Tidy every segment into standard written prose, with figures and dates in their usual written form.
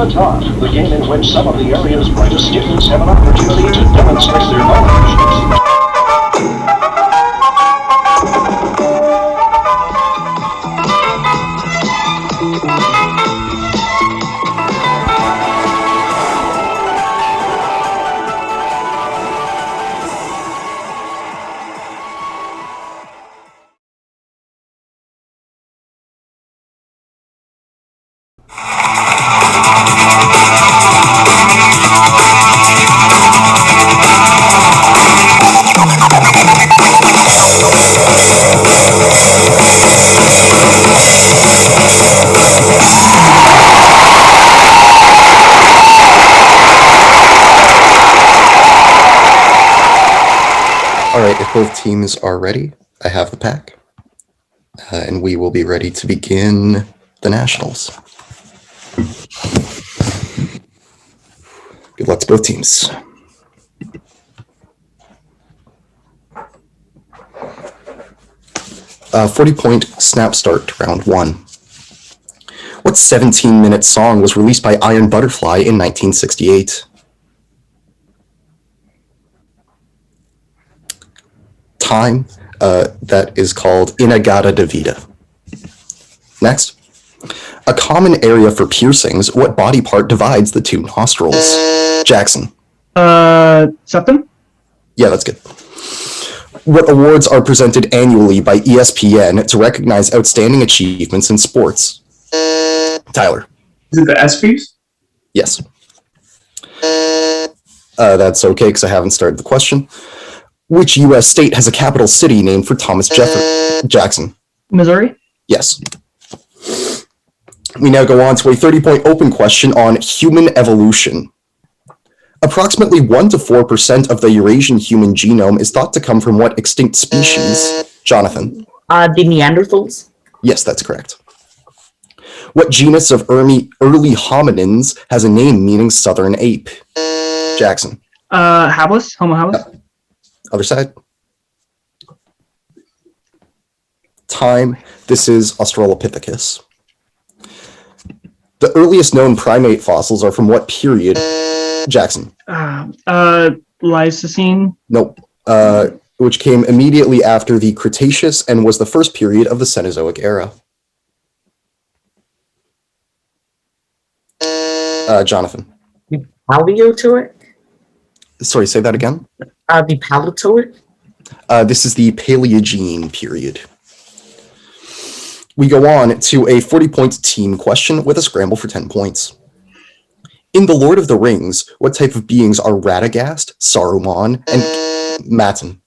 the Top, the game in which some of the area's brightest students have an opportunity to demonstrate their knowledge. Alright, if both teams are ready, I have the pack. And we will be ready to begin the Nationals. Good luck to both teams. Uh, 40-point snap start to round 1. What 17-minute song was released by Iron Butterfly in 1968? Time. That is called Inagata de Vida. Next. A common area for piercings, what body part divides the two nostrils? Jackson. Septum? Yeah, that's good. What awards are presented annually by ESPN to recognize outstanding achievements in sports? Tyler. Is it the ESPYs? Yes. That's okay, because I haven't started the question. Which U.S. state has a capital city named for Thomas Jefferson? Jackson. Missouri? Yes. We now go on to a 30-point open question on human evolution. Approximately 1 to 4% of the Eurasian human genome is thought to come from what extinct species? Jonathan. The Neanderthals? Yes, that's correct. What genus of early hominins has a name meaning southern ape? Jackson. Habilis? Homo habilis? Other side. Time. This is Australopithecus. The earliest known primate fossils are from what period? Jackson. Pleistocene? Nope. Which came immediately after the Cretaceous and was the first period of the Cenozoic era. Jonathan. Paleozoic? Sorry, say that again? The Paleozoic? This is the Paleogene period. We go on to a 40-point team question with a scramble for 10 points. In The Lord of the Rings, what type of beings are Radagast, Saruman, and Matin?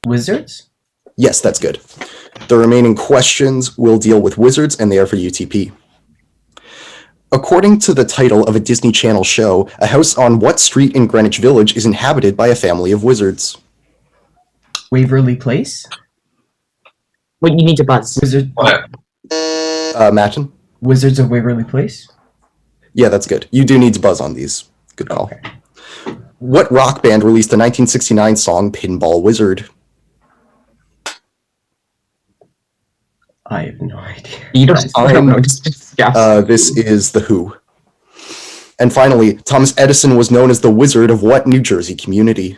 Wizards? Yes, that's good. The remaining questions will deal with wizards, and they are for UTP. According to the title of a Disney Channel show, a house on what street in Greenwich Village is inhabited by a family of wizards? Waverly Place? Wait, you need to buzz. Matin? Wizards of Waverly Place? Yeah, that's good. You do need to buzz on these. Good call. Okay. What rock band released the 1969 song Pinball Wizard? I have no idea. You don't, I don't know. Just guess. This is The Who. And finally, Thomas Edison was known as the Wizard of what New Jersey community?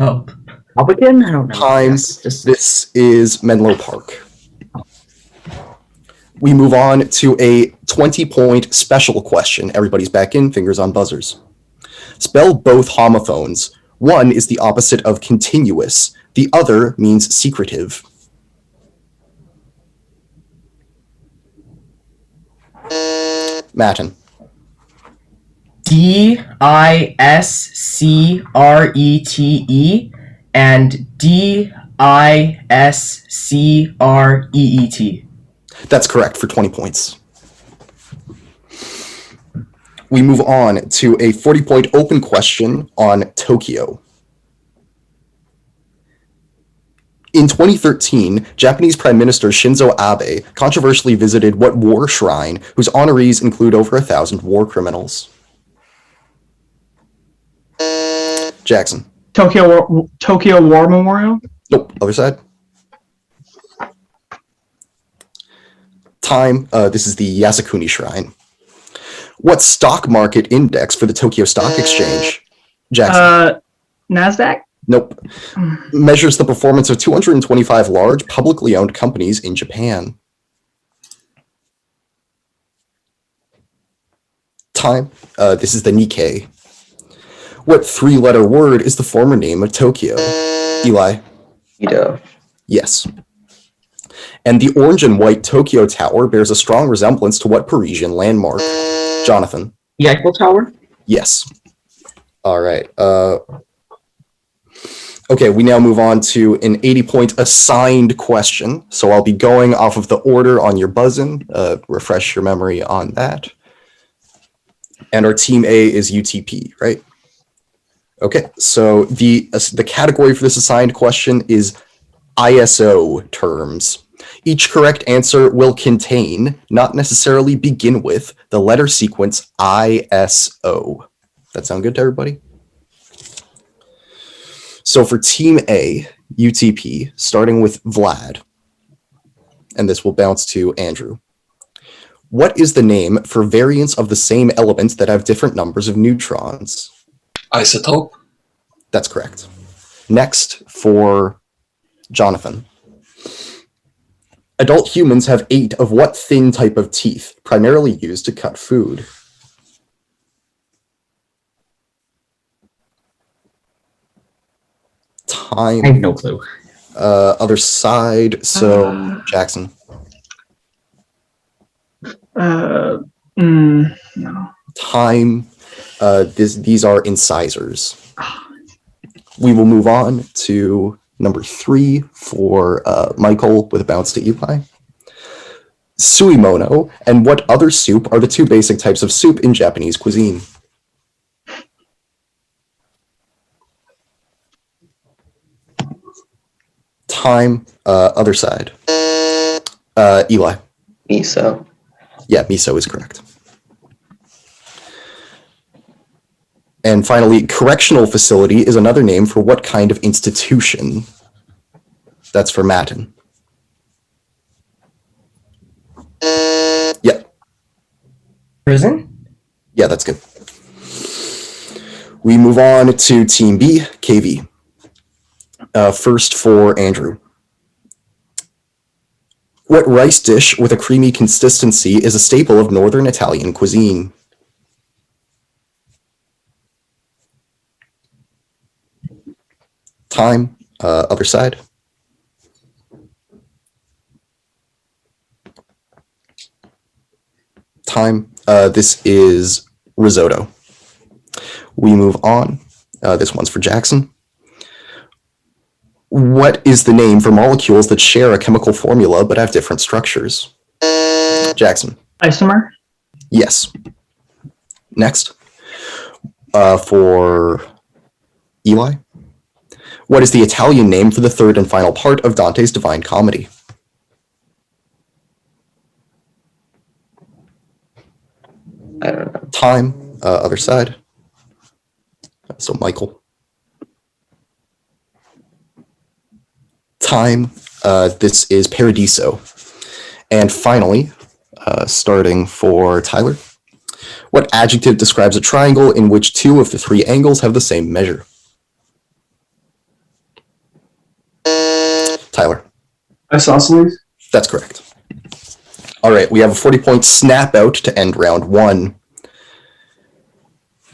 Oh. Republican? I don't know. Time. This is Menlo Park. We move on to a 20-point special question. Everybody's back in, fingers on buzzers. Spell both homophones. One is the opposite of continuous. The other means secretive. Matin. D-I-S-C-R-E-T-E and D-I-S-C-R-E-E-T. That's correct for 20 points. We move on to a 40-point open question on Tokyo. In 2013, Japanese Prime Minister Shinzo Abe controversially visited what war shrine whose honorees include over 1,000 war criminals? Jackson. Tokyo War Memorial? Nope, other side. Time. This is the Yasukuni Shrine. What stock market index for the Tokyo Stock Exchange? Jackson. NASDAQ? Nope. Measures the performance of 225 large publicly owned companies in Japan. Time. This is the Nikkei. What three-letter word is the former name of Tokyo? Eli. Ito. Yes. And the orange and white Tokyo Tower bears a strong resemblance to what Parisian landmark? Jonathan. The Eiffel Tower? Yes. All right. Okay, we now move on to an 80-point assigned question. So I'll be going off of the order on your buzz-in. Refresh your memory on that. And our team A is UTP, right? Okay, so the category for this assigned question is ISO terms. Each correct answer will contain, not necessarily begin with, the letter sequence ISO. That sound good to everybody? So for Team A, UTP, starting with Vlad, and this will bounce to Andrew. What is the name for variants of the same element that have different numbers of neutrons? Isotope. That's correct. Next, for Jonathan. Adult humans have 8 of what thin type of teeth, primarily used to cut food? Time. I have no clue. Other side, so Jackson. No. Time. These are incisors. We will move on to number 3 for Michael with a bounce to Eli. Suimono and what other soup are the 2 basic types of soup in Japanese cuisine? Time. Other side. Eli. Miso. Yeah, miso is correct. And finally, correctional facility is another name for what kind of institution? That's for Matin. Yeah. Prison? Yeah, that's good. We move on to Team B, KV. First for Andrew. What rice dish with a creamy consistency is a staple of Northern Italian cuisine? Time. Other side. Time. This is risotto. We move on. This one's for Jackson. What is the name for molecules that share a chemical formula but have different structures? Jackson. Isomer? Yes. Next. For Eli. What is the Italian name for the third and final part of Dante's Divine Comedy? I don't know. Time. Other side. So Michael. Time. This is Paradiso. And finally, starting for Tyler. What adjective describes a triangle in which 2 of the 3 angles have the same measure? Tyler. Isosceles? That's correct. All right, we have a 40-point snap out to end round 1.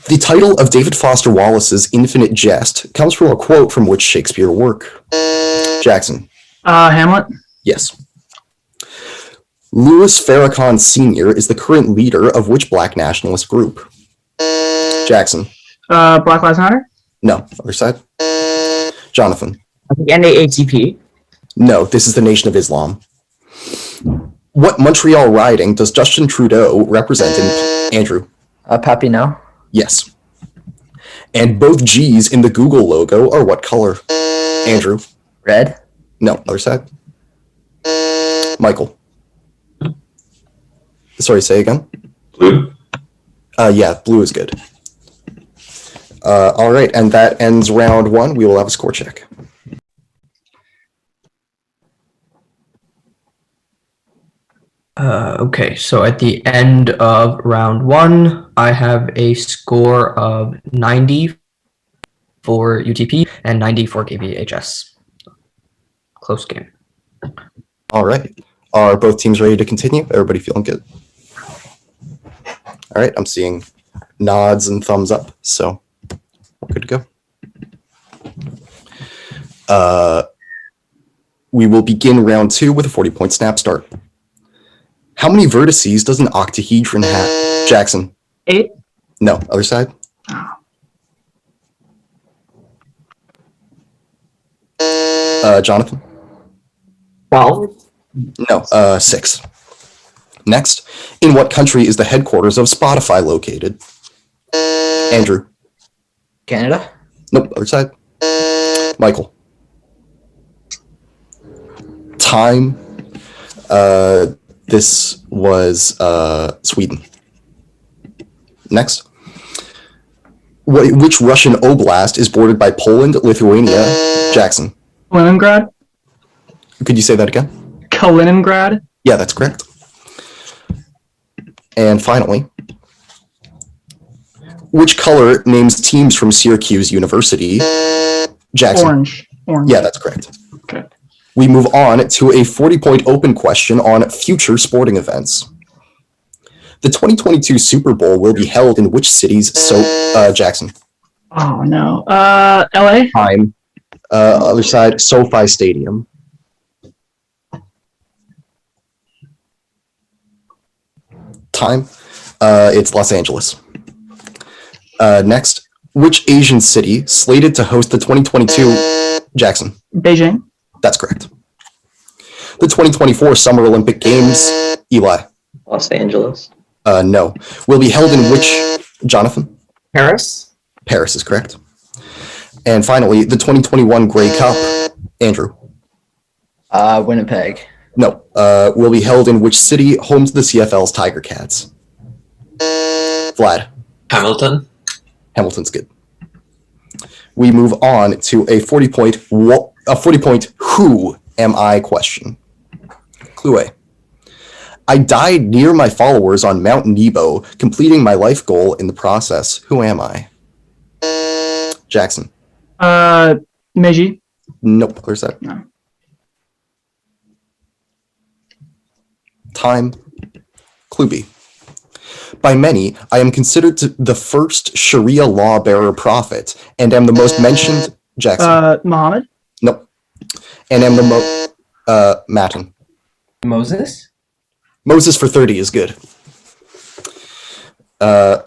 The title of David Foster Wallace's Infinite Jest comes from a quote from which Shakespeare work? Jackson. Hamlet? Yes. Louis Farrakhan Sr. is the current leader of which black nationalist group? Jackson. Black Lives Matter? No. Other side. Jonathan. I think NAACP. No, this is the Nation of Islam. What Montreal riding does Justin Trudeau represent in Andrew? Papineau. Yes. And both G's in the Google logo are what color? Andrew. Red. No, other side. Michael. Sorry, say again. Blue. Yeah, blue is good. All right, and that ends round 1. We will have a score check. Okay, so at the end of round 1, I have a score of 90 for UTP and 90 for KBHS. Close game. All right. Are both teams ready to continue? Everybody feeling good? All right. I'm seeing nods and thumbs up, so we're good to go. We will begin round 2 with a 40-point snap start. How many vertices does an octahedron have? Jackson. 8. No. Other side? Jonathan? 12. No. 6. Next, in what country is the headquarters of Spotify located? Andrew? Canada? Nope. Other side? Michael? Time. This was Sweden. Next. Which Russian oblast is bordered by Poland, Lithuania? Jackson. Kaliningrad? Could you say that again? Kaliningrad? Yeah, that's correct. And finally, which color names teams from Syracuse University? Jackson. Orange. Yeah, that's correct. Okay. We move on to a 40-point open question on future sporting events. The 2022 Super Bowl will be held in which cities? Jackson. Oh, no. LA? Time. Other side, SoFi Stadium. Time. It's Los Angeles. Next, which Asian city slated to host the 2022 Jackson? Beijing? That's correct. The 2024 Summer Olympic Games, Eli. Los Angeles. No. Will be held in which, Jonathan? Paris. Paris is correct. And finally, the 2021 Grey Cup, Andrew. Winnipeg. No. Will be held in which city, home to the CFL's Tiger Cats? Vlad. Hamilton. Hamilton's good. We move on to a 40-point who am I question. Clue A. I died near my followers on Mount Nebo, completing my life goal in the process. Who am I? Jackson. Meiji? Nope. Where's that? No. Time. Clue B. By many, I am considered the first Sharia law bearer prophet, and am the most mentioned. Jackson. Muhammad? Nope. And am the most. Matten. Moses? Moses for 30 is good. So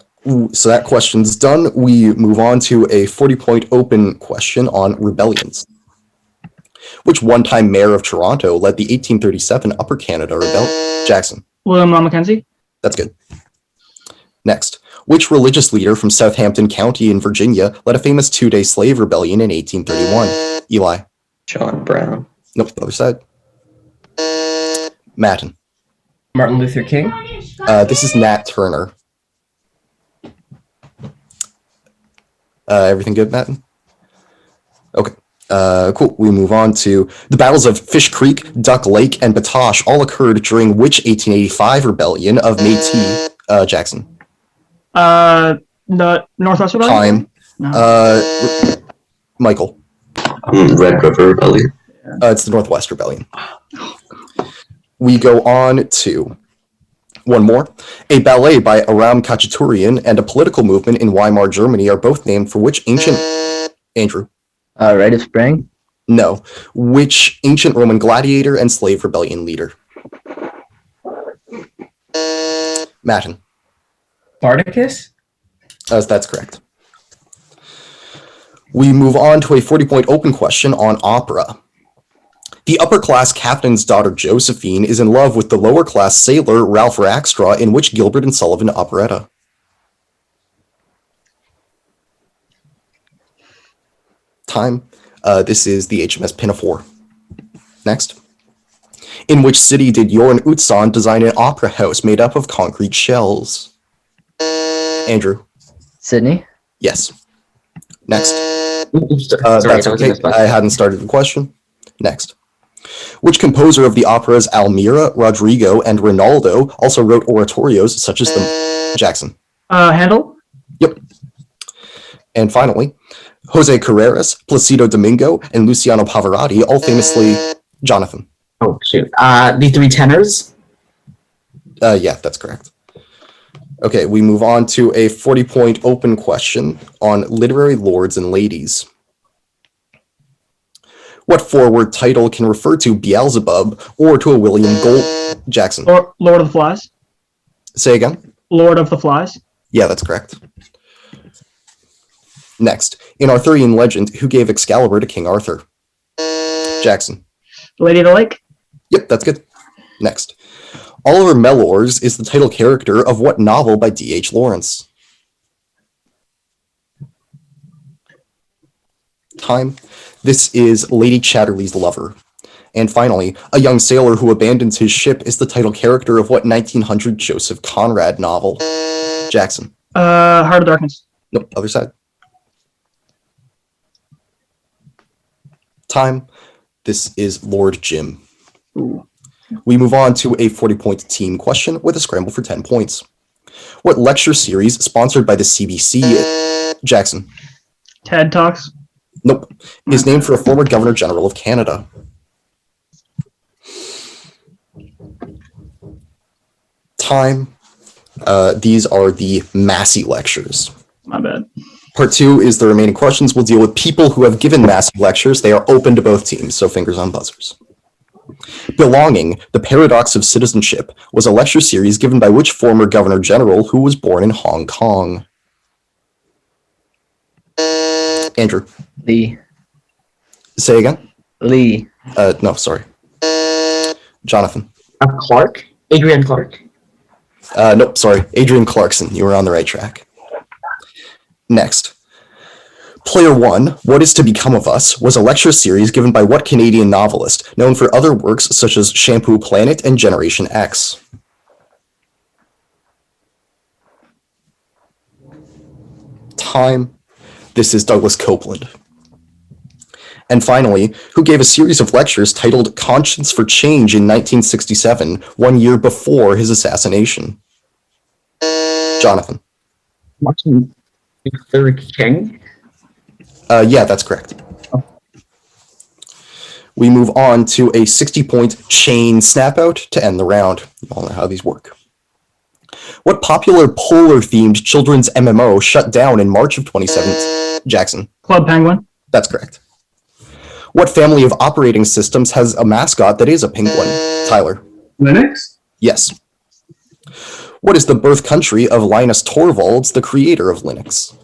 that question's done. We move on to a 40-point open question on rebellions. Which one-time mayor of Toronto led the 1837 Upper Canada Rebellion? Jackson. William Law Mackenzie? That's good. Next, which religious leader from Southampton County in Virginia led a famous two-day slave rebellion in 1831? Eli. John Brown. Nope, other side. Matten. Martin Luther King? This is Nat Turner. Everything good, Matten? Okay. Cool. We move on to the battles of Fish Creek, Duck Lake, and Batoche all occurred during which 1885 rebellion of Métis? Jackson. The Northwest Rebellion? Time. No. Michael. Red River Rebellion. It's the Northwest Rebellion. We go on to one more. A ballet by Aram Khachaturian and a political movement in Weimar, Germany are both named for which ancient... Andrew. Rite of Spring? No. Which ancient Roman gladiator and slave rebellion leader? Matten. Spartacus? That's correct. We move on to a 40-point open question on opera. The upper-class captain's daughter Josephine is in love with the lower-class sailor Ralph Rackstraw in which Gilbert and Sullivan operetta? Time. This is the HMS Pinafore. Next. In which city did Jorn Utzon design an opera house made up of concrete shells? Andrew. Sydney? Yes. Next. Oops, sorry, That's that was a okay. misspell. I hadn't started the question. Next. Which composer of the operas Almira, Rodrigo, and Rinaldo also wrote oratorios such as the Jackson? Handel. Yep. And finally, Jose Carreras, Placido Domingo, and Luciano Pavarotti, all famously Jonathan. Oh, shoot. The Three Tenors. Yeah, that's correct. Okay, we move on to a 40-point open question on literary lords and ladies. What four-word title can refer to Beelzebub or to a William Gold Jackson? Lord of the Flies. Say again? Lord of the Flies. Yeah, that's correct. Next, in Arthurian legend, who gave Excalibur to King Arthur? Jackson. Lady of the Lake. Yep, that's good. Next. Oliver Mellors is the title character of what novel by D.H. Lawrence? Time. This is Lady Chatterley's lover. And finally, a young sailor who abandons his ship is the title character of what 1900 Joseph Conrad novel? Jackson. Heart of Darkness. Nope, other side. Time. This is Lord Jim. Ooh. We move on to a 40-point team question with a scramble for 10 points. What lecture series sponsored by the CBC? Jackson. TED Talks. Nope. Is named for a former Governor General of Canada. Time. These are the Massey lectures. My bad. Part 2 is the remaining questions. We'll deal with people who have given Massey lectures. They are open to both teams, so fingers on buzzers. Belonging, the Paradox of Citizenship, was a lecture series given by which former Governor General who was born in Hong Kong? Andrew. Lee. Say again? Lee. No, sorry. Jonathan. Clark. Adrian Clark. Nope, sorry. Adrian Clarkson. You were on the right track. Next. Player 1, What Is to Become of Us, was a lecture series given by what Canadian novelist, known for other works such as Shampoo Planet and Generation X? Time. This is Douglas Copeland. And finally, who gave a series of lectures titled Conscience for Change in 1967, 1 year before his assassination? Jonathan. Martin Luther King. Yeah, that's correct. We move on to a 60-point chain snap out to end the round. You all know how these work. What popular polar-themed children's MMO shut down in March of 2017? Jackson. Club Penguin. That's correct. What family of operating systems has a mascot that is a penguin? Tyler. Linux? Yes. What is the birth country of Linus Torvalds, the creator of Linux?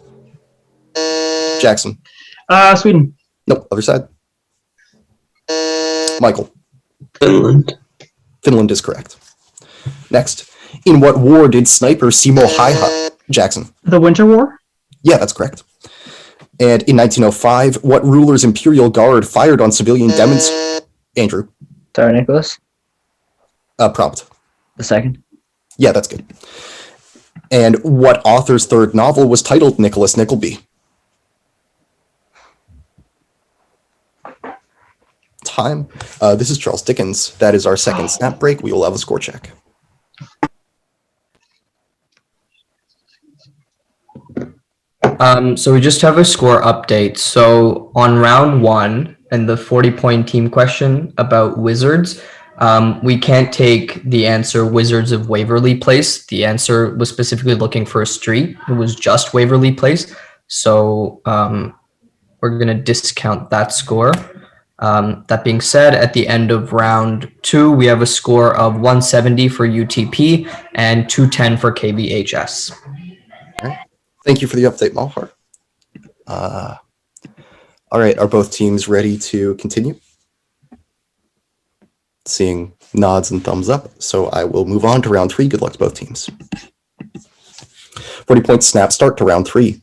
Jackson. Sweden. Nope, other side. Michael. Finland. Finland is correct. Next. In what war did sniper Simo Haihai? Jackson. The Winter War. Yeah, that's correct. And in 1905, what ruler's imperial guard fired on civilian demonstrators? Andrew. Tsar Nicholas. Prompt. The second. Yeah, that's good. And what author's third novel was titled Nicholas Nickleby? Time. This is Charles Dickens. That is our second snap break. We will have a score check. So we just have a score update. So on round 1 and the 40-point team question about wizards, we can't take the answer Wizards of Waverly Place. The answer was specifically looking for a street. It was just Waverly Place. So we're going to discount that score. That being said, at the end of round 2, we have a score of 170 for UTP and 210 for KBHS. Thank you for the update, Malhar. All right, are both teams ready to continue? Seeing nods and thumbs up, so I will move on to round 3. Good luck to both teams. 40-point snap start to round 3.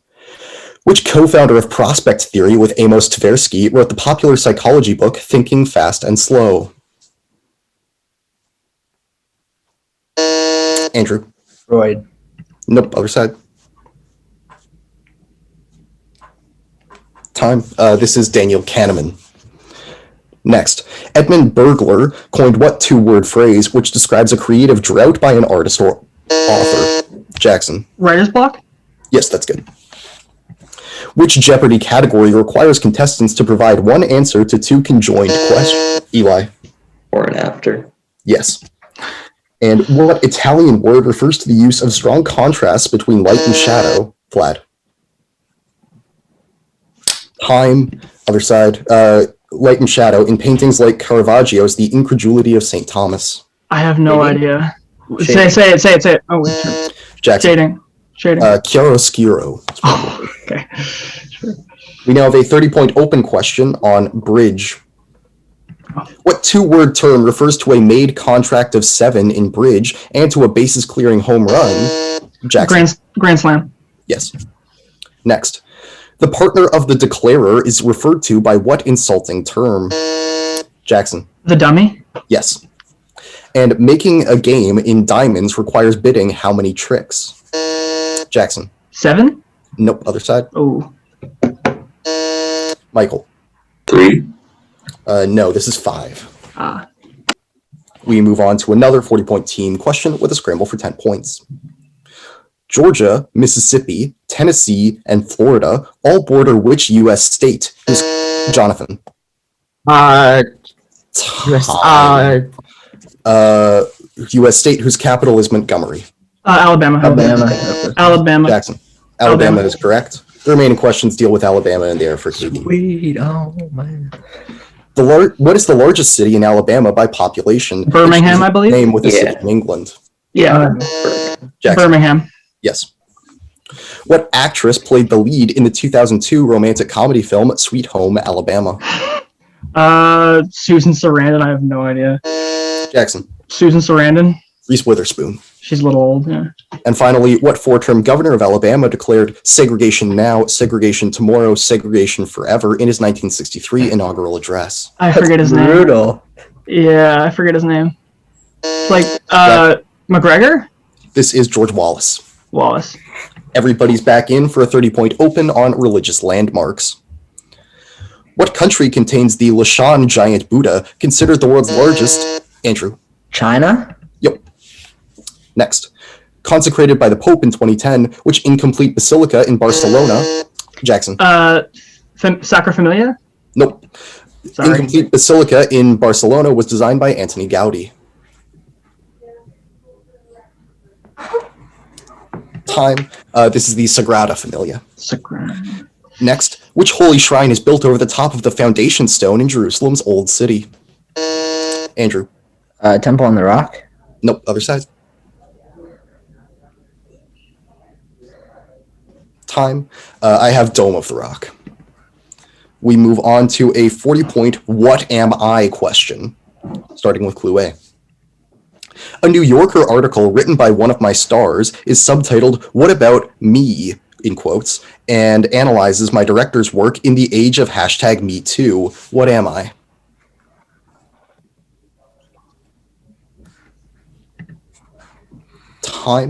Which co-founder of prospect theory with Amos Tversky wrote the popular psychology book Thinking Fast and Slow? Andrew. Freud. Nope, other side. Time. This is Daniel Kahneman. Next, Edmund Burglar coined what two-word phrase which describes a creative drought by an artist or author? Jackson. Writer's block? Yes, that's good. Which Jeopardy category requires contestants to provide one answer to two conjoined questions? Eli. Or an after. Yes. And what Italian word refers to the use of strong contrasts between light and shadow? Vlad. Time, other side. Light and shadow. In paintings like Caravaggio's The Incredulity of St. Thomas. I have no Shading. idea. Shading. Say it. Oh, wait. Sure. Jackson. Shading. Chiaroscuro. Oh, okay. Sure. We now have a 30-point open question on bridge. What two-word term refers to a made contract of 7 in bridge and to a bases-clearing home run? Jackson. Grand Slam. Yes. Next. The partner of the declarer is referred to by what insulting term? Jackson. The dummy. Yes. And making a game in diamonds requires bidding how many tricks? Jackson. 7. Nope, other side. Oh. Michael. 3. No, this is 5. Ah. We move on to another 40-point team question with a scramble for 10 points. Georgia, Mississippi, Tennessee, and Florida all border which U.S. state? Jonathan. U.S. state whose capital is Montgomery. Alabama. Alabama. Jackson. Alabama is correct. The remaining questions deal with Alabama and they are for Katie. Sweet, oh man. What is the largest city in Alabama by population? Birmingham, I believe. Name with a Yeah. city in England. Yeah. Jackson. Birmingham. Yes. What actress played the lead in the 2002 romantic comedy film Sweet Home, Alabama? Susan Sarandon. I have no idea. Jackson. Susan Sarandon. Reese Witherspoon. She's a little old. Yeah. And finally, what four-term governor of Alabama declared segregation now, segregation tomorrow, segregation forever in his 1963 inaugural address? I forget his name. Brutal. Yeah, I forget his name. Like McGregor. This is George Wallace. Wallace. Everybody's back in for a 30-point open on religious landmarks. What country contains the Lashan giant Buddha, considered the world's largest? Andrew. China? Yep. Next. Consecrated by the Pope in 2010, which incomplete basilica in Barcelona? Jackson. Sacra Familia. Nope. Sorry. Incomplete basilica in Barcelona was designed by Antoni Gaudi. Time. This is the Sagrada Familia. Next, which holy shrine is built over the top of the foundation stone in Jerusalem's Old City? Andrew. Temple on the Rock? Nope, other side. Time. I have Dome of the Rock. We move on to a 40-point What Am I question, starting with Clue A. A New Yorker article written by one of my stars is subtitled What About Me, in quotes, and analyzes my director's work in the age of #MeToo. What am I? Time.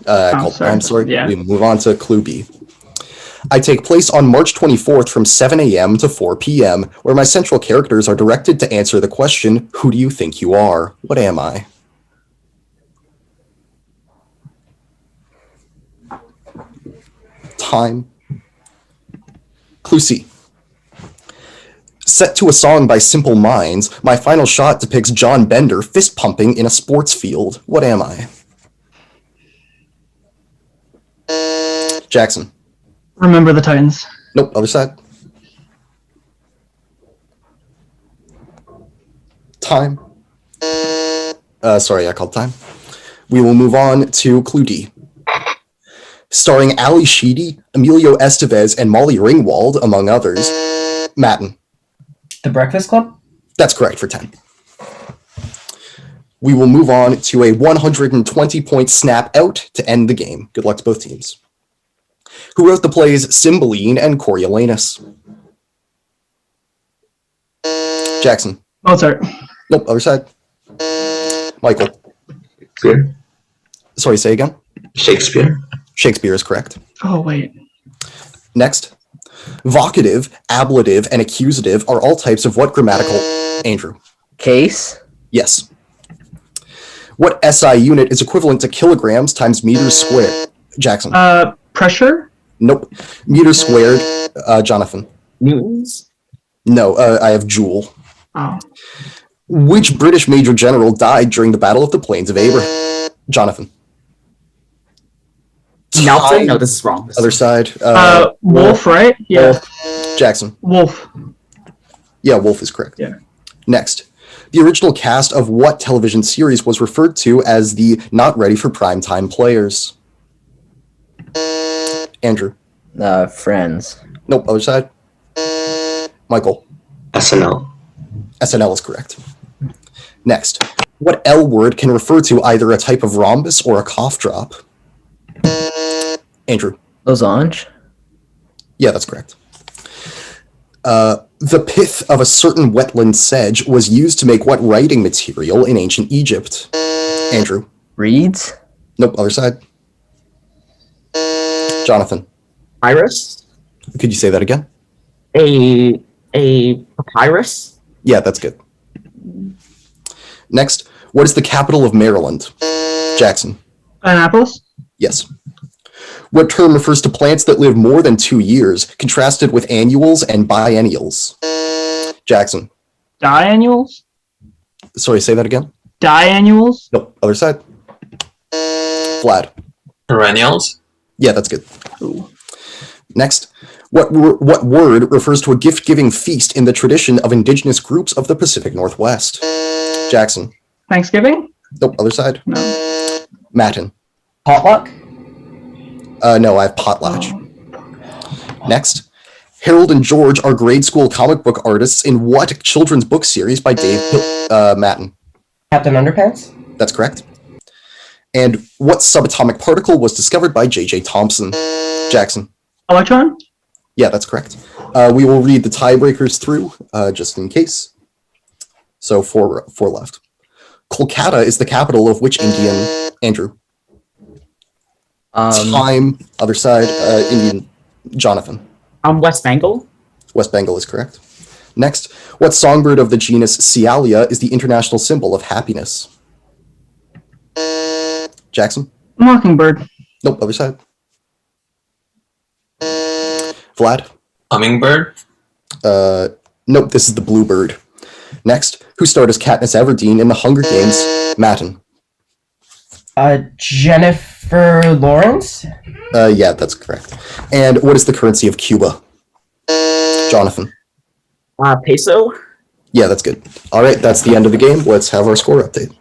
I'm sorry. Yeah. We move on to Clue B. I take place on March 24th from 7 a.m. to 4 p.m., where my central characters are directed to answer the question, who do you think you are? What am I? Time. Clue C. Set to a song by Simple Minds, my final shot depicts John Bender fist pumping in a sports field. What am I? Jackson. Remember the Titans. Nope, other side. Time. Sorry, I called time. We will move on to Clue D. Starring Ali Sheedy, Emilio Estevez, and Molly Ringwald, among others. Matten. The Breakfast Club? That's correct for 10. We will move on to a 120-point snap out to end the game. Good luck to both teams. Who wrote the plays Cymbeline and Coriolanus? Jackson. Mozart. Nope, other side. Michael. Shakespeare. Sorry, say again. Shakespeare. Shakespeare is correct. Oh, wait. Next. Vocative, ablative, and accusative are all types of what grammatical? Andrew. Case. Yes. What SI unit is equivalent to kilograms times meters squared? Jackson. Pressure? Nope. Meters squared. Jonathan. Newtons? No, I have joule. Oh. Which British major general died during the Battle of the Plains of Abraham? Jonathan. Nelson? No, this is wrong. Other side. Wolf, right? Yeah. Wolf. Jackson. Wolf. Yeah, Wolf is correct. Yeah. Next. The original cast of what television series was referred to as the not ready for primetime players? Andrew. Friends. Nope, other side. Michael. SNL. SNL is correct. Next. What L word can refer to either a type of rhombus or a cough drop? Andrew. Losange. Yeah, that's correct. The pith of a certain wetland sedge was used to make what writing material in ancient Egypt? Andrew. Reeds. Nope, other side. Jonathan. Papyrus? Could you say that again? A papyrus? Yeah, that's good. Next, what is the capital of Maryland? Jackson. Annapolis? Yes. What term refers to plants that live more than 2 years, contrasted with annuals and biennials? Jackson. Diannuals? Sorry, say that again? Diannuals? Nope, other side. Vlad. Perennials. Yeah, that's good. Ooh. Next, what word refers to a gift-giving feast in the tradition of indigenous groups of the Pacific Northwest? Jackson. Thanksgiving? Nope, other side. No. Matin. Potluck? No, I have potlatch. Next, Harold and George are grade school comic book artists in what children's book series by Dave Matten? Captain Underpants? That's correct. And what subatomic particle was discovered by J.J. Thomson? Jackson. Electron? Yeah, that's correct. We will read the tiebreakers through, just in case. So four left. Kolkata is the capital of which Indian? Andrew. Time, other side, Indian. Jonathan. West Bengal? West Bengal is correct. Next, what songbird of the genus Cialia is the international symbol of happiness? Jackson? Mockingbird. Nope, other side. Vlad? Hummingbird. Nope, this is the bluebird. Next, who starred as Katniss Everdeen in The Hunger Games? Matin. Jennifer Lawrence? Yeah, that's correct. And what is the currency of Cuba? Jonathan. Peso? Yeah, that's good. All right, that's the end of the game. Let's have our score update.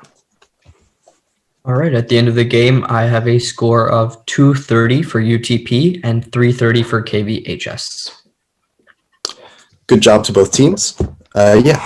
All right, at the end of the game, I have a score of 230 for UTP and 330 for KVHS. Good job to both teams. Yeah.